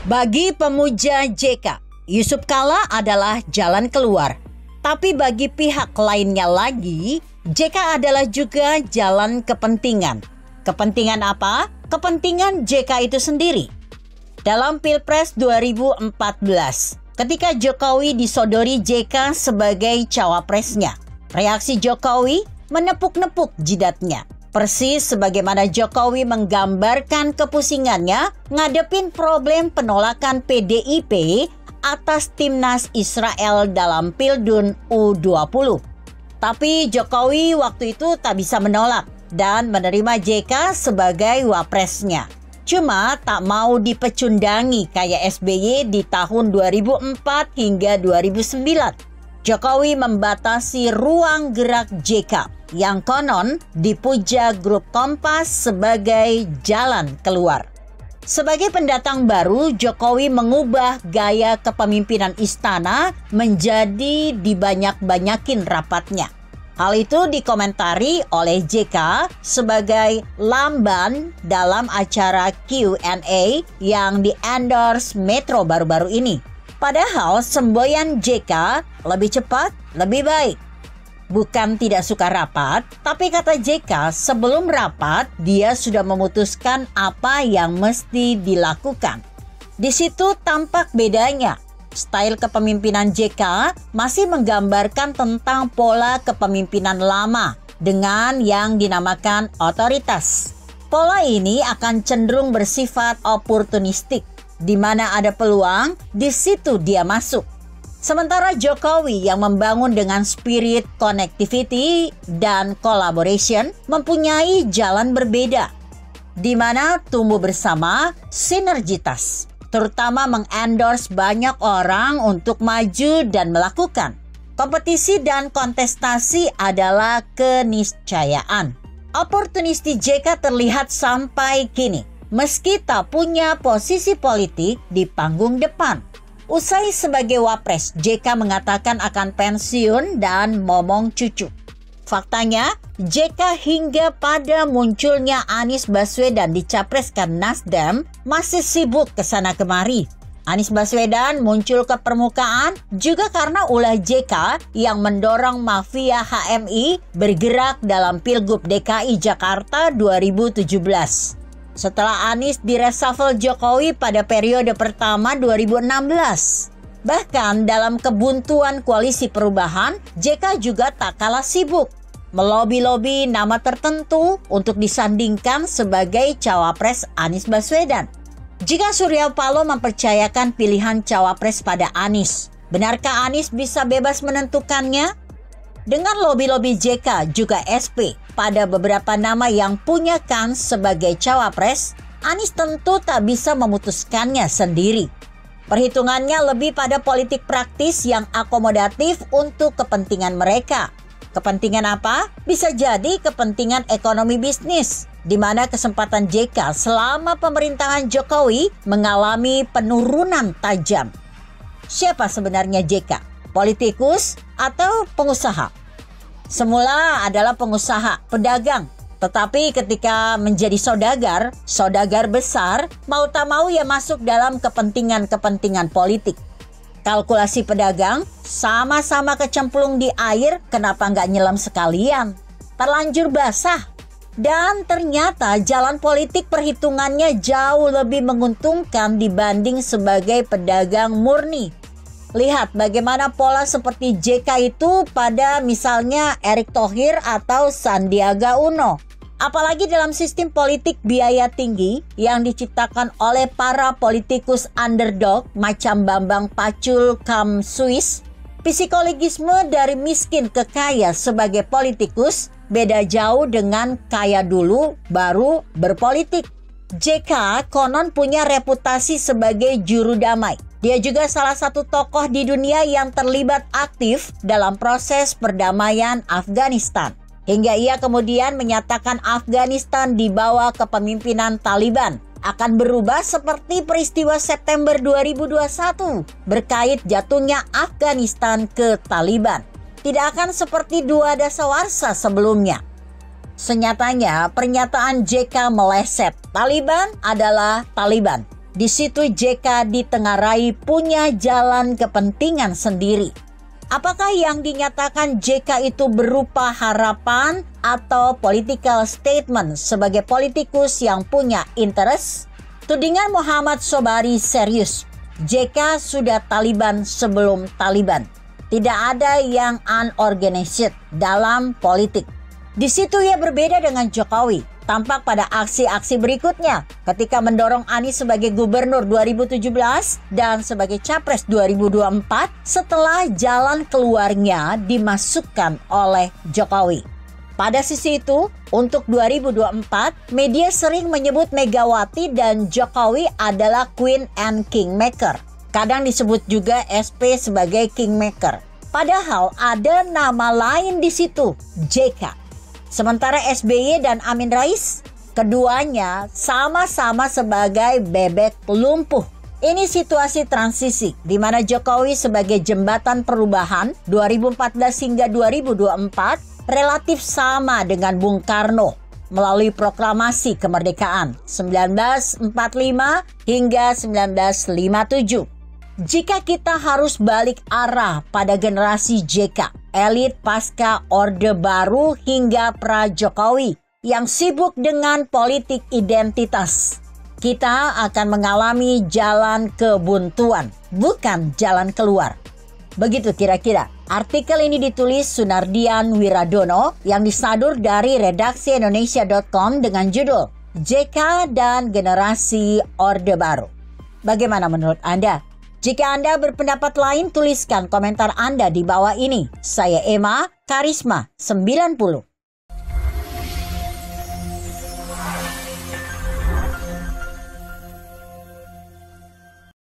Bagi pemuja JK, Yusuf Kala adalah jalan keluar. Tapi bagi pihak lainnya lagi, JK adalah juga jalan kepentingan. Kepentingan apa? Kepentingan JK itu sendiri. Dalam Pilpres 2014, ketika Jokowi disodori JK sebagai cawapresnya, reaksi Jokowi menepuk-nepuk jidatnya. Persis sebagaimana Jokowi menggambarkan kepusingannya ngadepin problem penolakan PDIP atas timnas Israel dalam Pildun U20. Tapi Jokowi waktu itu tak bisa menolak dan menerima JK sebagai wapresnya. Cuma tak mau dipecundangi kayak SBY di tahun 2004 hingga 2009. Jokowi membatasi ruang gerak JK yang konon dipuja grup Kompas sebagai jalan keluar. Sebagai pendatang baru, Jokowi mengubah gaya kepemimpinan istana menjadi dibanyak-banyakin rapatnya. Hal itu dikomentari oleh JK sebagai lamban dalam acara Q&A yang di-endorse Metro baru-baru ini. Padahal semboyan JK lebih cepat, lebih baik. Bukan tidak suka rapat, tapi kata JK sebelum rapat dia sudah memutuskan apa yang mesti dilakukan. Di situ tampak bedanya. Style kepemimpinan JK masih menggambarkan tentang pola kepemimpinan lama dengan yang dinamakan otoritas. Pola ini akan cenderung bersifat oportunistik. Di mana ada peluang, di situ dia masuk. Sementara Jokowi yang membangun dengan spirit connectivity dan collaboration mempunyai jalan berbeda, di mana tumbuh bersama sinergitas, terutama mengendorse banyak orang untuk maju dan melakukan. Kompetisi dan kontestasi adalah keniscayaan. Oportunisti JK terlihat sampai kini, meski tak punya posisi politik di panggung depan. Usai sebagai wapres, JK mengatakan akan pensiun dan momong cucu. Faktanya, JK hingga pada munculnya Anies Baswedan dicapreskan Nasdem masih sibuk kesana kemari. Anies Baswedan muncul ke permukaan juga karena ulah JK yang mendorong mafia HMI bergerak dalam Pilgub DKI Jakarta 2017. Setelah Anies direshuffle Jokowi pada periode pertama 2016. Bahkan dalam kebuntuan koalisi perubahan, JK juga tak kalah sibuk melobi-lobi nama tertentu untuk disandingkan sebagai cawapres Anies Baswedan. Jika Surya Paloh mempercayakan pilihan cawapres pada Anies, benarkah Anies bisa bebas menentukannya? Dengan lobi-lobi JK juga SP pada beberapa nama yang punya kans sebagai cawapres, Anies tentu tak bisa memutuskannya sendiri. Perhitungannya lebih pada politik praktis yang akomodatif untuk kepentingan mereka. Kepentingan apa? Bisa jadi kepentingan ekonomi bisnis, di mana kesempatan JK selama pemerintahan Jokowi mengalami penurunan tajam. Siapa sebenarnya JK? Politikus atau pengusaha? Semula adalah pengusaha, pedagang. Tetapi ketika menjadi saudagar besar, mau tak mau ia masuk dalam kepentingan-kepentingan politik. Kalkulasi pedagang sama-sama kecemplung di air, kenapa nggak nyelam sekalian? Terlanjur basah. Dan ternyata jalan politik perhitungannya jauh lebih menguntungkan dibanding sebagai pedagang murni. Lihat bagaimana pola seperti JK itu pada misalnya Erick Thohir atau Sandiaga Uno. Apalagi dalam sistem politik biaya tinggi yang diciptakan oleh para politikus underdog macam Bambang Pacul kam Swiss. Psikologisme dari miskin ke kaya sebagai politikus beda jauh dengan kaya dulu baru berpolitik. JK konon punya reputasi sebagai juru damai. Dia juga salah satu tokoh di dunia yang terlibat aktif dalam proses perdamaian Afghanistan. Hingga ia kemudian menyatakan Afghanistan di bawah kepemimpinan Taliban akan berubah seperti peristiwa September 2021 berkait jatuhnya Afghanistan ke Taliban. Tidak akan seperti dua dasawarsa sebelumnya. Senyatanya pernyataan JK meleset. Taliban adalah Taliban. Di situ JK ditengarai punya jalan kepentingan sendiri. Apakah yang dinyatakan JK itu berupa harapan atau political statement sebagai politikus yang punya interest? Tudingan Muhammad Sobari serius. JK sudah Taliban sebelum Taliban. Tidak ada yang unorganized dalam politik. Di situ ia berbeda dengan Jokowi. Tampak pada aksi-aksi berikutnya ketika mendorong Anies sebagai gubernur 2017 dan sebagai capres 2024 setelah jalan keluarnya dimasukkan oleh Jokowi. Pada sisi itu, untuk 2024, media sering menyebut Megawati dan Jokowi adalah Queen and Kingmaker. Kadang disebut juga SP sebagai Kingmaker. Padahal ada nama lain di situ, JK. Sementara SBY dan Amin Rais, keduanya sama-sama sebagai bebek lumpuh. Ini situasi transisi di mana Jokowi sebagai jembatan perubahan 2014 hingga 2024 relatif sama dengan Bung Karno melalui proklamasi kemerdekaan 1945 hingga 1957. Jika kita harus balik arah pada generasi JK, elit pasca Orde Baru hingga pra-Jokowi yang sibuk dengan politik identitas, kita akan mengalami jalan kebuntuan, bukan jalan keluar. Begitu kira-kira. Artikel ini ditulis Sunardian Wiradono yang disadur dari redaksi Indonesia.com dengan judul JK dan Generasi Orde Baru. Bagaimana menurut Anda? Jika Anda berpendapat lain, tuliskan komentar Anda di bawah ini. Saya Emma, Karisma 90.